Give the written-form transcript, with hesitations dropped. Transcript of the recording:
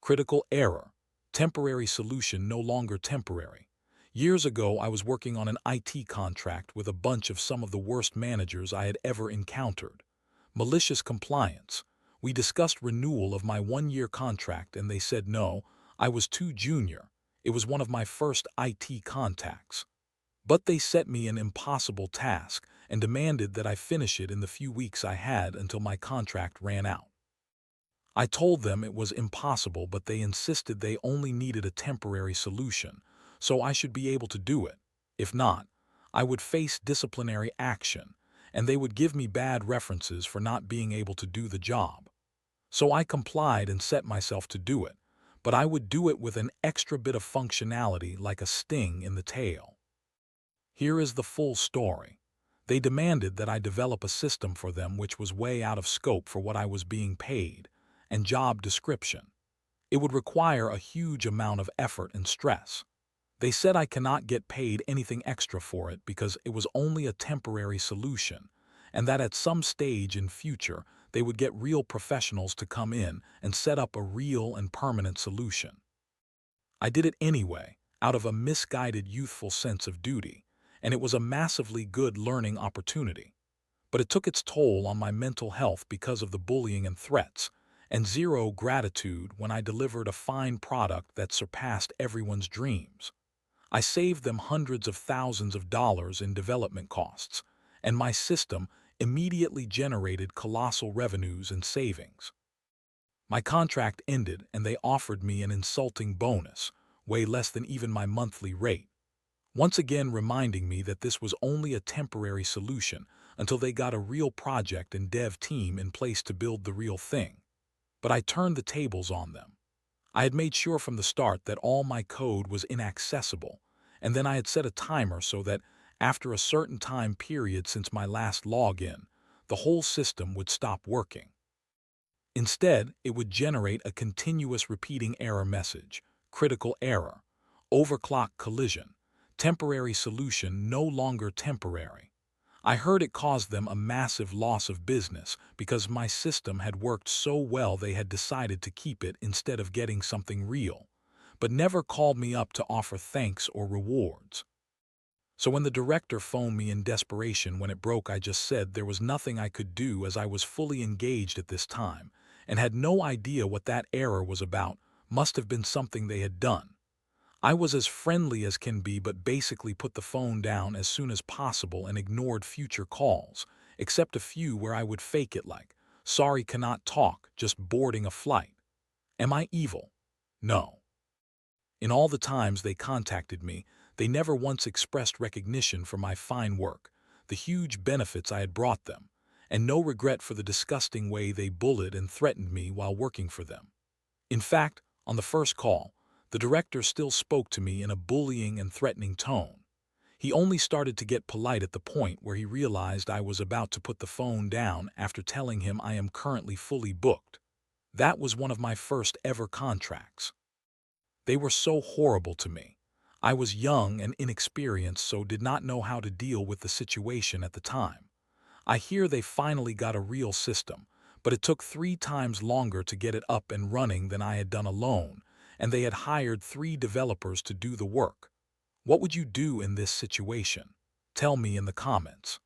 Critical error. Temporary solution no longer temporary. Years ago, I was working on an IT contract with a bunch of some of the worst managers I had ever encountered. Malicious compliance. We discussed renewal of my one-year contract and they said no, I was too junior. It was one of my first IT contacts. But they set me an impossible task and demanded that I finish it in the few weeks I had until my contract ran out. I told them it was impossible, but they insisted they only needed a temporary solution, so I should be able to do it. If not, I would face disciplinary action, and they would give me bad references for not being able to do the job. So I complied and set myself to do it, but I would do it with an extra bit of functionality like a sting in the tail. Here is the full story. They demanded that I develop a system for them which was way out of scope for what I was being paid and job description. It would require a huge amount of effort and stress. They said I cannot get paid anything extra for it because it was only a temporary solution, and that at some stage in future they would get real professionals to come in and set up a real and permanent solution. I did it anyway, out of a misguided youthful sense of duty, and it was a massively good learning opportunity. But it took its toll on my mental health because of the bullying and threats, and zero gratitude when I delivered a fine product that surpassed everyone's dreams. I saved them hundreds of thousands of dollars in development costs, and my system immediately generated colossal revenues and savings. My contract ended and they offered me an insulting bonus, way less than even my monthly rate, once again reminding me that this was only a temporary solution until they got a real project and dev team in place to build the real thing. But I turned the tables on them. I had made sure from the start that all my code was inaccessible, and then I had set a timer so that after a certain time period since my last login, the whole system would stop working. Instead, it would generate a continuous repeating error message, critical error, overclock collision, temporary solution no longer temporary. I heard it caused them a massive loss of business because my system had worked so well they had decided to keep it instead of getting something real, but never called me up to offer thanks or rewards. So when the director phoned me in desperation when it broke, I just said there was nothing I could do as I was fully engaged at this time and had no idea what that error was about. Must have been something they had done. I was as friendly as can be, but basically put the phone down as soon as possible and ignored future calls, except a few where I would fake it like, sorry, cannot talk, just boarding a flight. Am I evil? No. In all the times they contacted me, they never once expressed recognition for my fine work, the huge benefits I had brought them, and no regret for the disgusting way they bullied and threatened me while working for them. In fact, on the first call, the director still spoke to me in a bullying and threatening tone. He only started to get polite at the point where he realized I was about to put the phone down after telling him I am currently fully booked. That was one of my first ever contracts. They were so horrible to me. I was young and inexperienced, so did not know how to deal with the situation at the time. I hear they finally got a real system, but it took 3 times longer to get it up and running than I had done alone, and they had hired 3 developers to do the work. What would you do in this situation? Tell me in the comments.